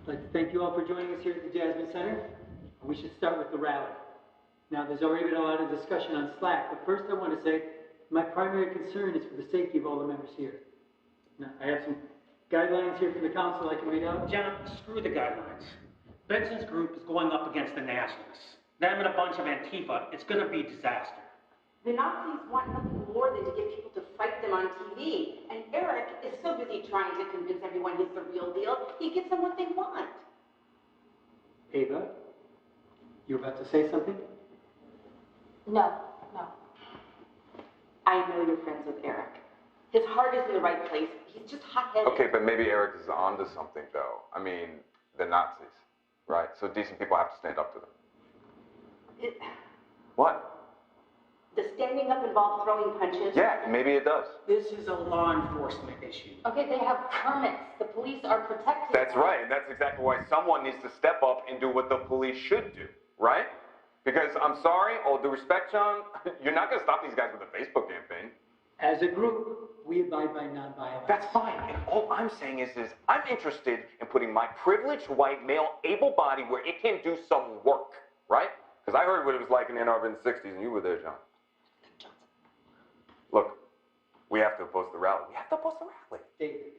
I'd like to thank you all for joining us here at the Jasmine Center. We should start with the rally. Now, there's already been a lot of discussion on Slack, but first I want to say my primary concern is for the safety of all the members here. Now, I have some guidelines here from the council I can read out. John, screw the guidelines. Benson's group is going up against the Nationalists. Them and a bunch of Antifa. It's going to be disaster. The Nazis want nothing more than to get people to fight them on TV. And Eric is so busy trying to convince everyone he's the real deal, he gets them what they want. Ava, you're about to say something? No. I know you're friends with Eric. His heart is in the right place. He's just hot-headed. Okay, but maybe Eric is onto something, though. I mean, the Nazis, right? So decent people have to stand up to them. What? Does standing up involve throwing punches? Yeah, maybe it does. This is a law enforcement issue. Okay, they have permits. The police are protected. That's right, and that's exactly why someone needs to step up and do what the police should do, right? Because, I'm sorry, all due respect, John, you're not going to stop these guys with a Facebook campaign. As a group, we abide by nonviolence. That's fine, and all I'm saying is I'm interested in putting my privileged white male able body where it can do some work, right? Because I heard what it was like in Ann Arbor in the 60s, and you were there, John. Look, we have to oppose the rally. We have to oppose the rally. David,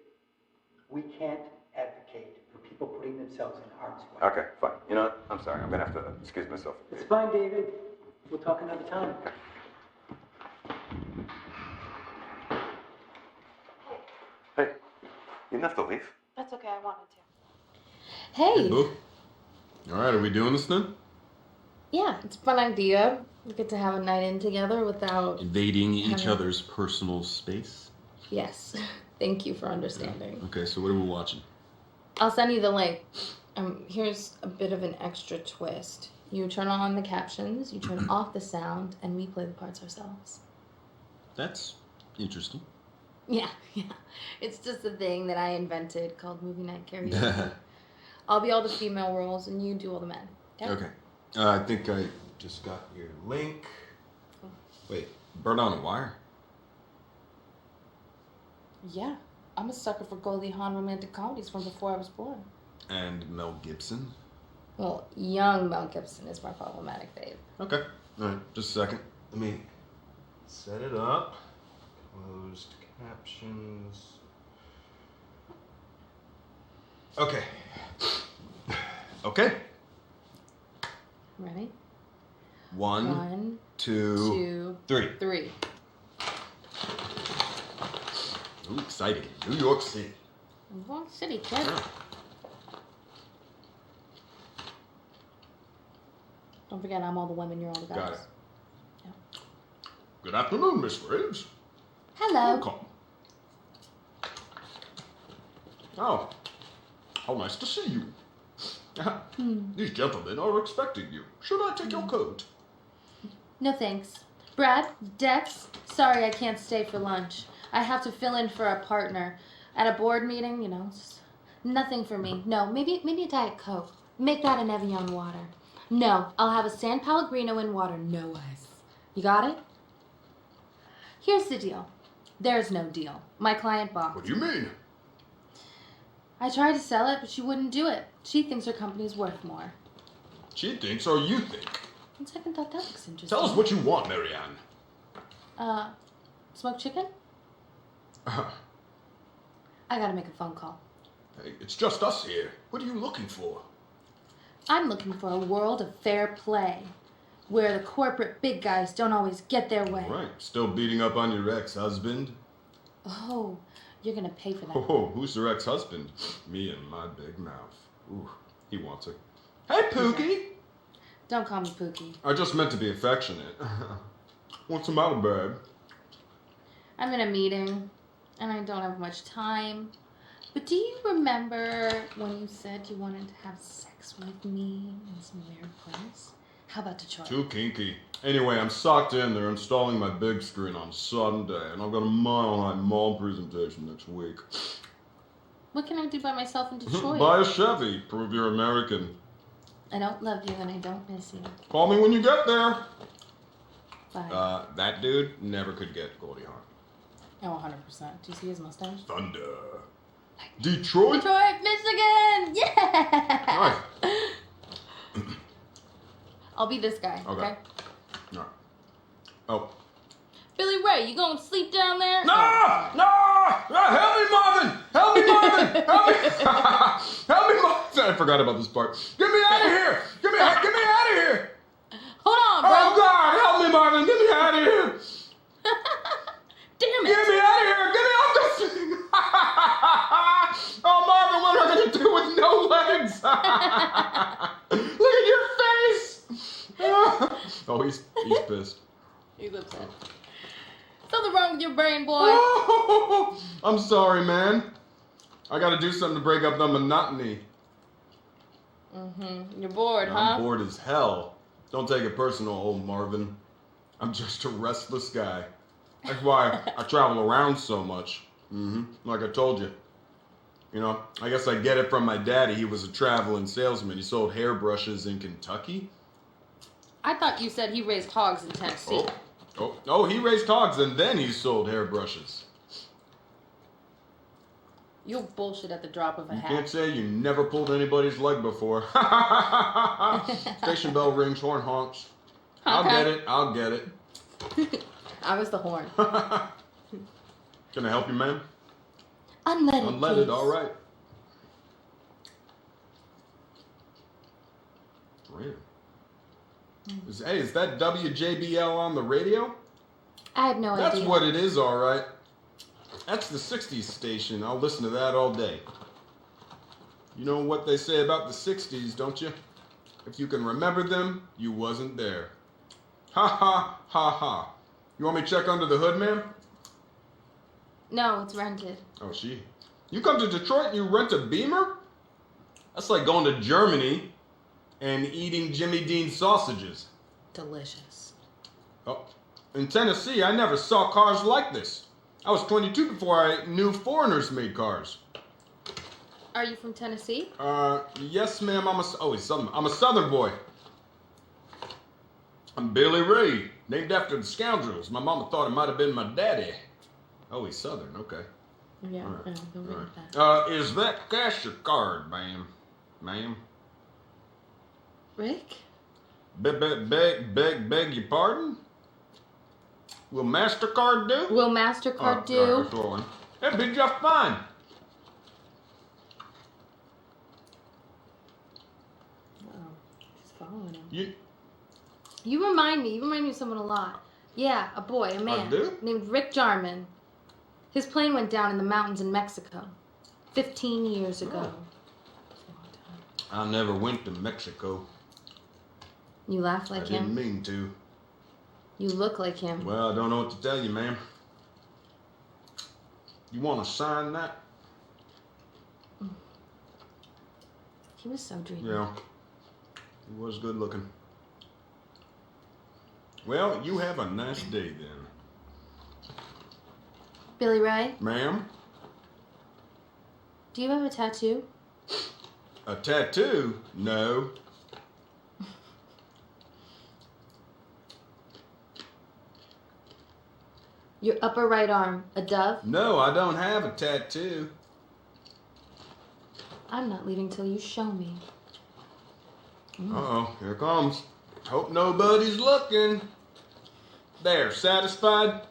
we can't advocate for people putting themselves in harm's way. Okay, fine. You know what? I'm sorry. I'm going to have to excuse myself. It's fine, David. We'll talk another time. Hey, you didn't have to leave. That's okay, I wanted to. Hey. Boo. All right, are we doing this then? Yeah, it's a fun idea. We get to have a night in together without... Invading each other's personal space? Yes. Thank you for understanding. Okay, so what are we watching? I'll send you the link. Here's a bit of an extra twist. You turn on the captions, you turn off the sound, and we play the parts ourselves. That's interesting. Yeah. It's just a thing that I invented called movie night karaoke. I'll be all the female roles, and you do all the men. Okay. I think I just got your link. Cool. Wait, Bird on a Wire? Yeah. I'm a sucker for Goldie Hawn romantic comedies from before I was born. And Mel Gibson? Well, young Mel Gibson is my problematic fave. Okay. All right, just a second. Let me set it up. Closed captions. Okay. Okay. Ready? One, two, three. Ooh, exciting. New York City. New York City, kid. Yeah. Don't forget, I'm all the women, you're all the guys. Got it. Yeah. Good afternoon, Miss Graves. Hello. Welcome. Oh, how nice to see you. These gentlemen are expecting you. Should I take your coat? No thanks. Brad, Dex, sorry I can't stay for lunch. I have to fill in for a partner. At a board meeting, it's just nothing for me. No, maybe a Diet Coke. Make that an Evian water. No, I'll have a San Pellegrino and water, no ice. You got it? Here's the deal. There's no deal. My client balked. What do you mean? I tried to sell it, but she wouldn't do it. She thinks her company's worth more. She thinks or you think? On second thought, that looks interesting. Tell us what you want, Marianne. Smoked chicken? I gotta make a phone call. Hey, it's just us here. What are you looking for? I'm looking for a world of fair play, where the corporate big guys don't always get their way. Right. Still beating up on your ex-husband? Oh, you're gonna pay for that. Oh, who's your ex-husband? Me and my big mouth. Ooh, he wants it. Hey, Pookie! Don't call me Pookie. I just meant to be affectionate. What's the matter, babe? I'm in a meeting, and I don't have much time. But do you remember when you said you wanted to have sex with me in some weird place? How about Detroit? Too kinky. Anyway, I'm socked in. They're installing my big screen on Sunday, and I've got a mile-high mall presentation next week. What can I do by myself in Detroit? Buy a Chevy. Prove you're American. I don't love you, and I don't miss you. Call me when you get there. Bye. That dude never could get Goldie Hawn. Oh, 100%. Do you see his mustache? Thunder. Detroit. Detroit, Michigan! Yeah! Nice. I'll be this guy, okay? All right. Oh. Billy Ray, you gonna sleep down there? No! Help me, Marvin! Help me, Marvin! Help me! Help me, Marvin! I forgot about this part. Get me out of here! Get me out of here! Hold on, bro. Oh, God! Help me, Marvin! Get me out of here! Damn it. Get me out of here! Get me off this thing! Oh, Marvin, what am I going to do with no legs? Look at your face! Oh, he's pissed. He's upset. Something wrong with your brain, boy. Oh, I'm sorry, man. I got to do something to break up the monotony. You're bored, huh? I'm bored as hell. Don't take it personal, old Marvin. I'm just a restless guy. That's why I travel around so much. Like I told you. You know, I guess I get it from my daddy. He was a traveling salesman. He sold hairbrushes in Kentucky. I thought you said he raised hogs in Tennessee. Oh, he raised hogs and then he sold hairbrushes. You'll bullshit at the drop of a You hat. can't say you never pulled anybody's leg before. Station bell rings, horn honks. I'll get it. I was the horn. Can I help you, ma'am? Unleaded, Unleaded, please. all right. Damn. Hey, is that WJBL on the radio? I had no idea. That's what it is, all right. That's the 60s station. I'll listen to that all day. You know what they say about the 60s, don't you? If you can remember them, you wasn't there. Ha ha ha ha. You want me to check under the hood, ma'am? No, it's rented. Oh, she. You come to Detroit and you rent a Beamer? That's like going to Germany and eating Jimmy Dean sausages. Delicious. Oh, in Tennessee, I never saw cars like this. I was 22 before I knew foreigners made cars. Are you from Tennessee? Yes, ma'am. I'm a Southern boy. I'm Billy Ray, named after the scoundrels. My mama thought it might have been my daddy. Oh, he's Southern. Okay. Yeah, All right. no, don't read All that. right. Is that cash or card, ma'am? Ma'am? Rick? Beg your pardon? Will MasterCard do? Will MasterCard do? All right, that's all. That'd be just fine. Oh, she's following him. You You remind me of someone a lot. Yeah, a boy, a man. do? Named Rick Jarman. His plane went down in the mountains in Mexico 15 years ago. I never went to Mexico. You laugh I like didn't him. mean to. You look like him. Well, I don't know what to tell you, ma'am. You want to sign that? He was so dreamy. Yeah. He was good looking. Well, you have a nice day then. Billy Ray, Ma'am? do you have a tattoo? A tattoo? No. Your upper right arm, a dove? No, I don't have a tattoo. I'm not leaving till you show me. Uh-oh, here it comes. Hope nobody's looking. There, satisfied?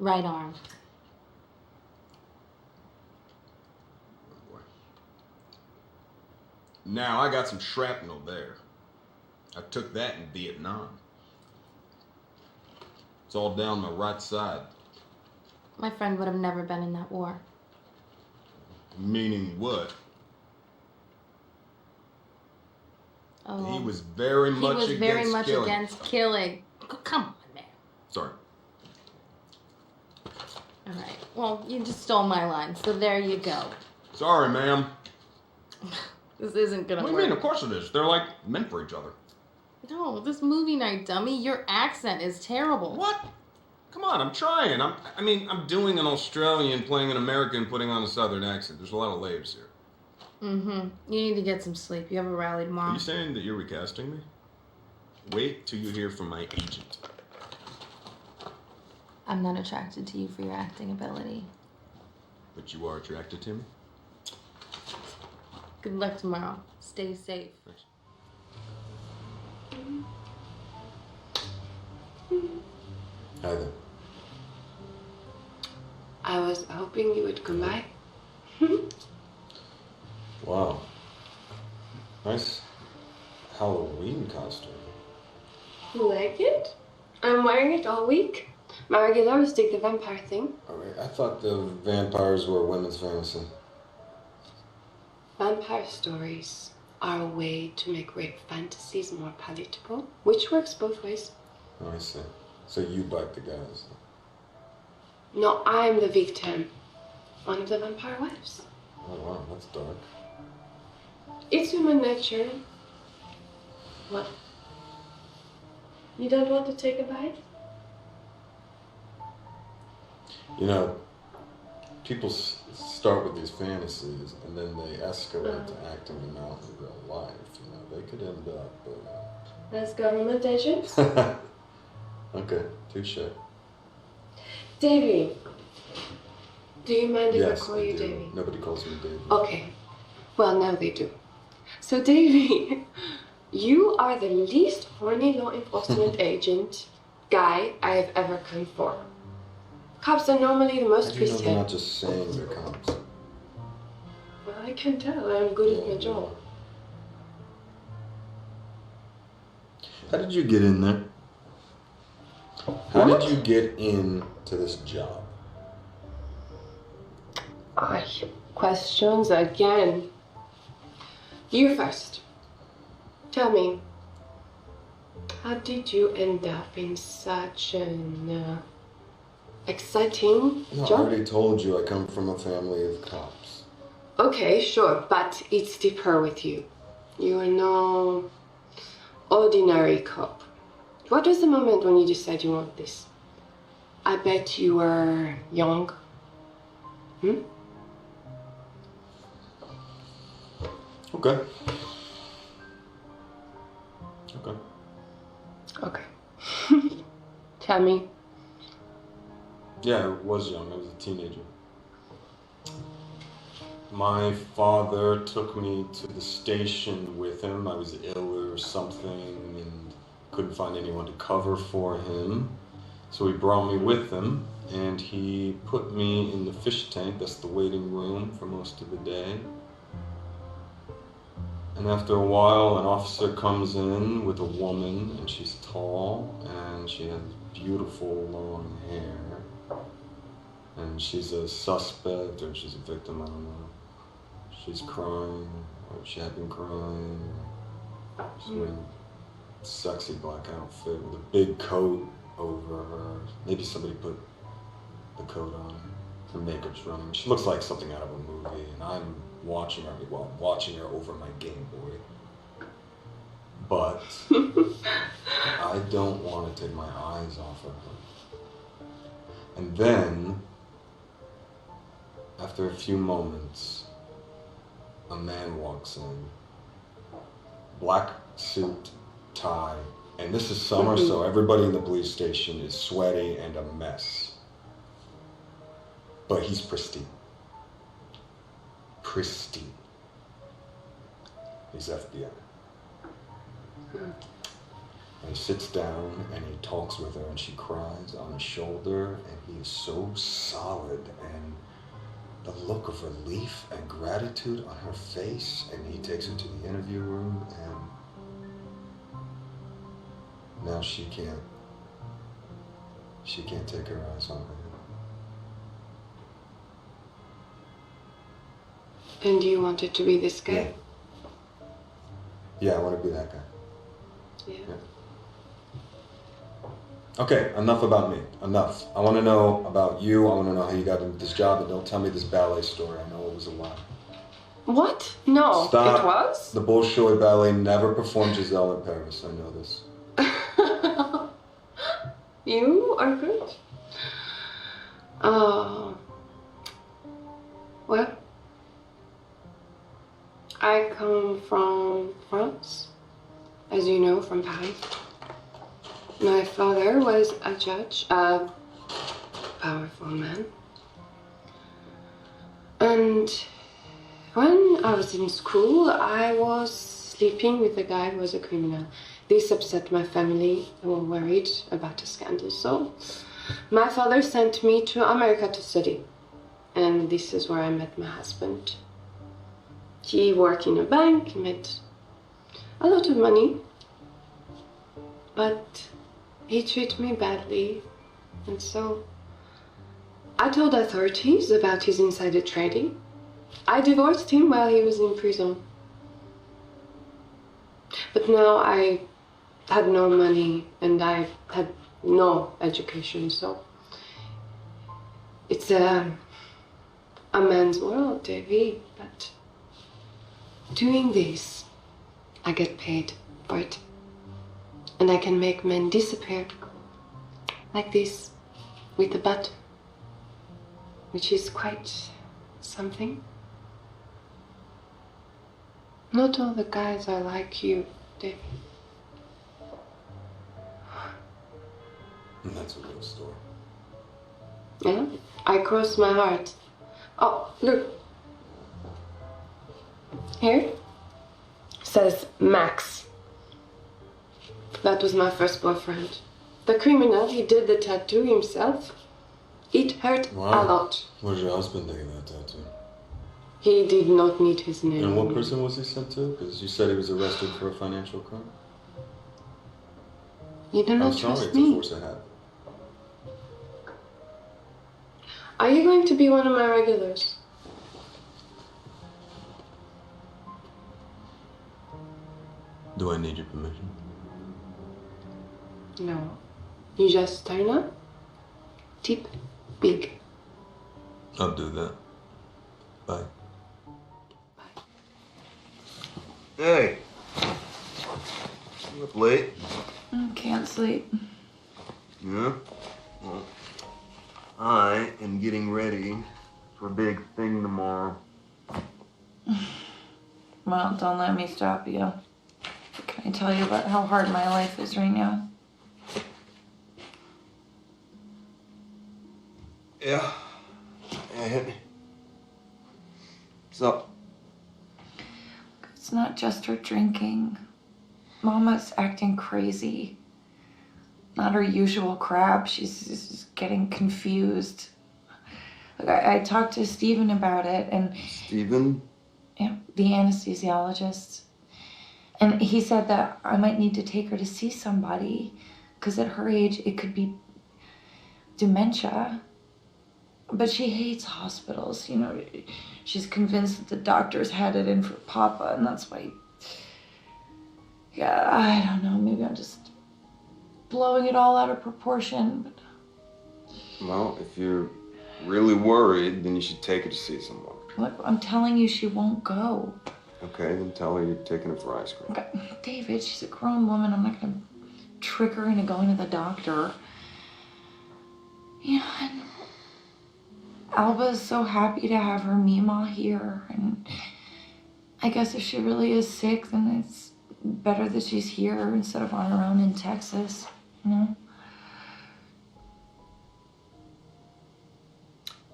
Right arm. Now, I got some shrapnel there. I took that in Vietnam. It's all down my right side. My friend would have never been in that war. Meaning what? Oh, He was very much killing. against killing. Come on, man. Sorry. All right. Well, you just stole my line, so there you go. Sorry, ma'am. This isn't gonna What do work. you mean? Of course it is. They're like meant for each other. No, this movie night, dummy. Your accent is terrible. What? Come on, I'm trying. I'm doing an Australian playing an American putting on a Southern accent. There's a lot of layers here. Mm-hmm. You need to get some sleep. You have a rally tomorrow. Are you saying that you're recasting me? Wait till you hear from my agent. I'm not attracted to you for your acting ability. But you are attracted to me? Good luck tomorrow. Stay safe. Thanks. Hi there. I was hoping you would come by. Wow. Nice Halloween costume. You like it? I'm wearing it all week. My regulars dig the vampire thing. Alright, I thought the vampires were women's fantasy. Vampire stories are a way to make rape fantasies more palatable, which works both ways. Oh, I see. So you bite the guys. No, I'm the victim. One of the vampire wives. Oh wow, that's dark. It's human nature. What? You don't want to take a bite? You know, people start with these fantasies and then they escalate to acting them out in real life. You know, they could end up. As government agents? Okay, touche. Davy. Do you mind if Yes, I call I you do. Davy? Nobody calls me Davy. Okay. Well, now they do. So, Davy, you are the least horny law enforcement agent guy I have ever come for. Cops are normally the most How do you know they're twisted. not just saying they're cops? Well, I can tell. I'm good at my job. How did you get in there? How did you get into this job? Questions again. You first. Tell me, how did you end up in such an exciting No, I job? already told you I come from a family of cops. Okay, sure, but it's deeper with you. You are no ordinary cop. What was the moment when you decided you want this? I bet you were young. Okay. Okay. Okay. Tell me. Yeah, I was young. I was a teenager. My father took me to the station with him. I was ill or something and couldn't find anyone to cover for him. So he brought me with him and he put me in the fish tank. That's the waiting room for most of the day. And after a while, an officer comes in with a woman, and she's tall, and she has beautiful long hair. And she's a suspect, or she's a victim, I don't know. She's crying, or she had been crying. She's wearing a sexy black outfit with a big coat over her. Maybe somebody put the coat on her. Her makeup's running. She looks like something out of a movie, and I'm watching her over my Game Boy. But I don't want to take my eyes off of her. And then, after a few moments, a man walks in. Black suit, tie, and this is summer, so everybody in the police station is sweaty and a mess. But he's pristine. Pristine. He's FBI. And he sits down and he talks with her and she cries on his shoulder and he is so solid and the look of relief and gratitude on her face, and he takes her to the interview room and now she can't take her eyes off of him. And you wanted to be this guy? Yeah, I want to be that guy. Yeah. Okay, enough about me. Enough. I want to know about you. I want to know how you got into this job, and don't tell me this ballet story. I know it was a lie. What? No, Stop. it was? The Bolshoi Ballet never performed Giselle in Paris. I know this. You are good. Well, I come from France, as you know, from Paris. My father was a judge, a powerful man. And when I was in school. I was sleeping with a guy who was a criminal. This upset my family. They were worried about a scandal. So my father sent me to America to study. And this is where I met my husband. He worked in a bank. He made a lot of money. But he treated me badly. And so I told authorities about his insider trading. I divorced him while he was in prison. But now I had no money and I had no education, so it's a man's world, Davy. But doing this, I get paid for it. And I can make men disappear like this with a button, which is quite something. Not all the guys are like you, Davy. And that's a real story. Yeah? I crossed my heart. Oh, look. Here says Max. That was my first boyfriend. The criminal, he did the tattoo himself. It hurt a lot. What did your husband think of that tattoo? He did not need his name. And what prison was he sent to? Because you said he was arrested for a financial crime. You do not I'm sorry trust to me. force a hat. Are you going to be one of my regulars? Do I need your permission? No. You just turn up, tip big. I'll do that. Bye. Hey. You up late? Can't sleep. Yeah? Well, I am getting ready for a big thing tomorrow. Well, don't let me stop you. Can I tell you about how hard my life is right now? Yeah. Yeah, hit me. What's up? It's not just her drinking. Mama's acting crazy. Not her usual crap. She's just getting confused. Look, I talked to Stephen about it, and Stephen? yeah, the anesthesiologist. And he said that I might need to take her to see somebody, because at her age, it could be dementia. But she hates hospitals, you know. She's convinced that the doctors had it in for Papa, and that's why... Yeah, I don't know, maybe I'm just blowing it all out of proportion, but... Well, if you're really worried, then you should take her to see someone. Look, I'm telling you she won't go. Okay, then tell her you're taking her for ice cream. Okay, David, she's a grown woman. I'm not gonna trick her into going to the doctor. You know, and Alba's so happy to have her Mima here, and I guess if she really is sick, then it's better that she's here instead of on her own in Texas, you know?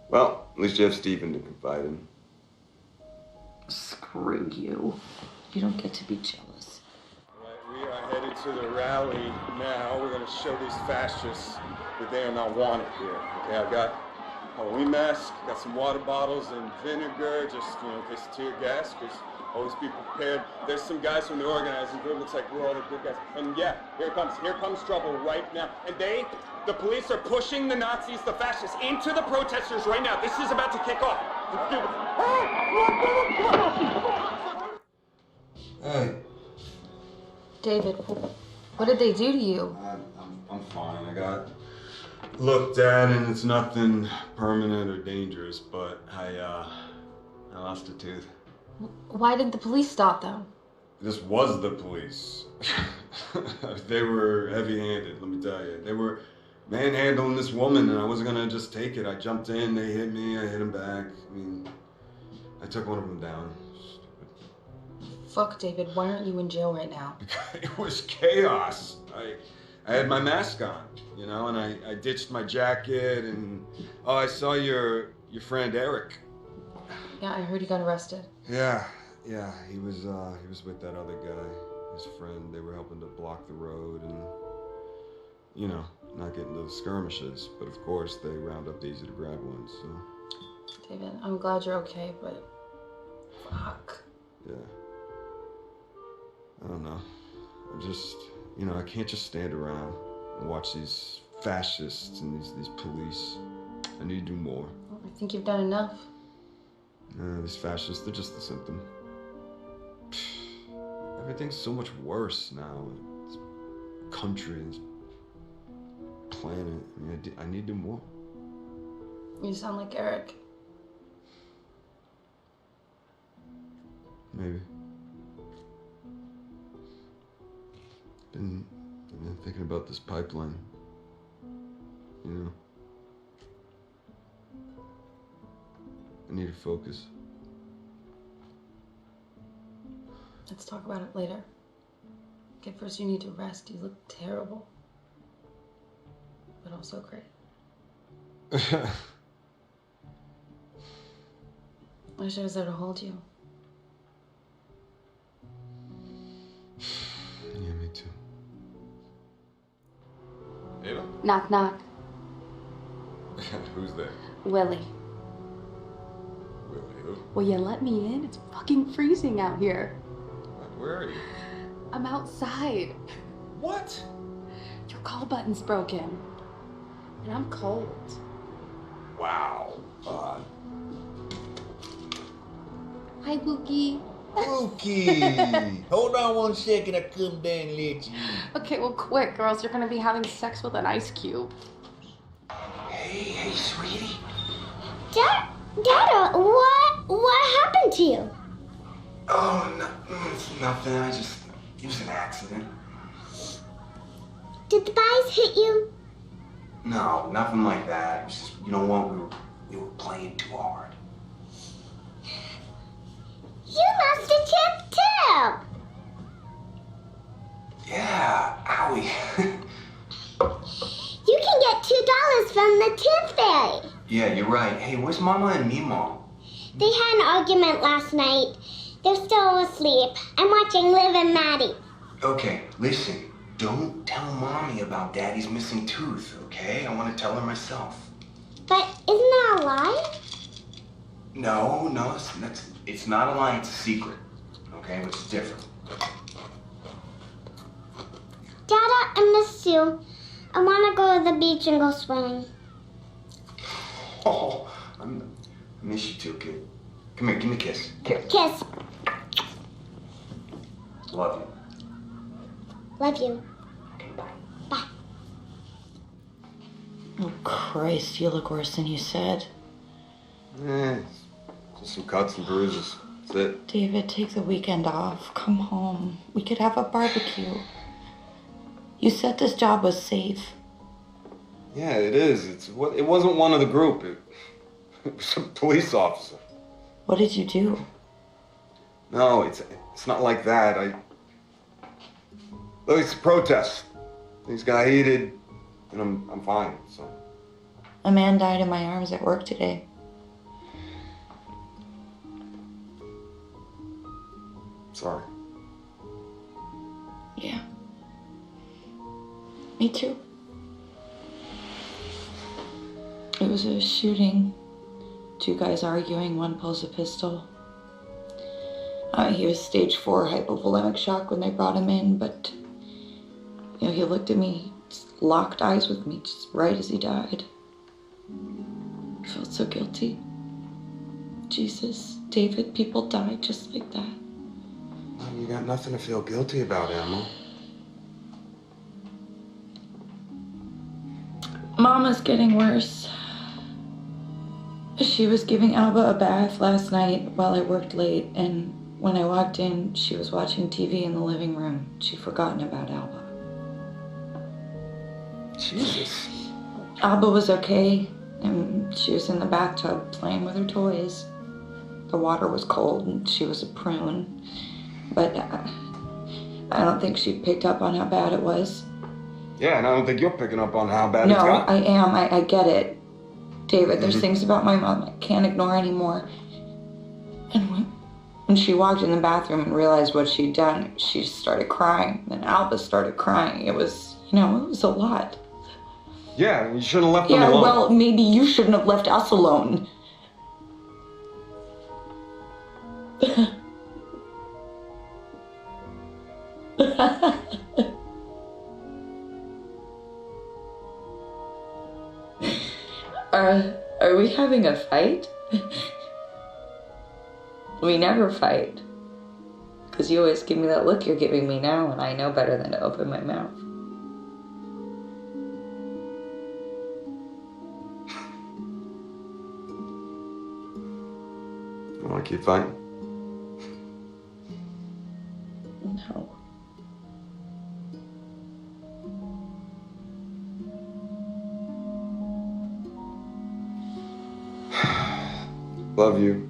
Well, at least you have Stephen to confide in. Screw you. You don't get to be jealous. All right, we are headed to the rally now. We're going to show these fascists that they are not wanted here. Okay, I've got Halloween mask, got some water bottles and vinegar, just, you know, in case of tear gas, because always be prepared. There's some guys from the organizing group. Looks like we're all the good guys. And yeah, here comes trouble right now. And the police are pushing the Nazis, the fascists, into the protesters right now. This is about to kick off. Hey. David, what did they do to you? I'm fine. I got looked at, and it's nothing permanent or dangerous, but I lost a tooth. Why didn't the police stop them? This was the police. They were heavy-handed, let me tell you. They were manhandling this woman, and I wasn't gonna just take it. I jumped in, they hit me, I hit them back. I mean, I took one of them down. Fuck, David, why aren't you in jail right now? It was chaos. I had my mask on, you know, and I ditched my jacket, and I saw your friend Eric. Yeah, I heard he got arrested. Yeah, Yeah, he was with that other guy, his friend. They were helping to block the road and, you know, not get into the skirmishes. But of course, they round up the easy to grab ones, so. David, I'm glad you're okay, but fuck. Yeah. I don't know. I'm just, you know, I can't just stand around and watch these fascists and these police. I need to do more. I think you've done enough. These fascists, they're just the symptom. Everything's so much worse now. This country, this planet. I mean, I need to do more. You sound like Eric. Maybe. I've been thinking about this pipeline. You know? I need to focus. Let's talk about it later. Okay, first you need to rest. You look terrible. But also great. I wish I was there to hold you. Yeah, me too. Ava? Knock, knock. Who's there? Willie. Willie, who? Will you let me in? It's fucking freezing out here. Where are you? I'm outside. What? Your call button's broken. And I'm cold. Wow. Hi, Wookie. Wookie! Hold on one second, I come down and let you in. Okay, well, quick, or else you're gonna be having sex with an ice cube. Hey, sweetie. Dada, what happened to you? Oh, nothing. It was an accident. Did the guys hit you? No, nothing like that. It was just, you know what, we were playing too hard. You lost a tip too. Yeah, owie. You can get $2 from the tip fairy. Yeah, you're right. Hey, where's Mama and Meemaw? They had an argument last night. They're still asleep. I'm watching Liv and Maddie. Okay, listen. Don't tell Mommy about Daddy's missing tooth, okay? I want to tell her myself. But isn't that a lie? No, it's not a lie, it's a secret. Okay, but it's different. Dada, I miss you. I want to go to the beach and go swimming. Oh, I miss you too, kid. Come here, give me a kiss. Kiss. Love you. Love you. Okay, bye. Bye. Oh, Christ, you look worse than you said. Just some cuts and bruises. That's it. David, take the weekend off. Come home. We could have a barbecue. You said this job was safe. Yeah, it is. It wasn't one of the group. It was a police officer. What did you do? No, it's not like that. Look, it's a protest. Things got heated, and I'm fine. So. A man died in my arms at work today. Sorry. Yeah. Me too. It was a shooting. 2 guys arguing, one pulls a pistol. He was stage 4 hypovolemic shock when they brought him in, but you know, he looked at me, just locked eyes with me, just right as he died. I felt so guilty. Jesus, David, people died just like that. You got nothing to feel guilty about, Emma. Mama's getting worse. She was giving Alba a bath last night while I worked late, and when I walked in, she was watching TV in the living room. She'd forgotten about Alba. Jesus. Alba was okay, and she was in the bathtub playing with her toys. The water was cold, and she was a prune, but I don't think she picked up on how bad it was. Yeah, and I don't think you're picking up on how bad it's got. No, I am. I get it. David, there's things about my mom I can't ignore anymore. And When she walked in the bathroom and realized what she'd done, she just started crying. Then Albus started crying. It was, it was a lot. Yeah, you shouldn't have left them alone. Yeah, well, maybe you shouldn't have left us alone. Are we having a fight? We never fight. Because you always give me that look you're giving me now, and I know better than to open my mouth. You want to keep fighting? No. Love you.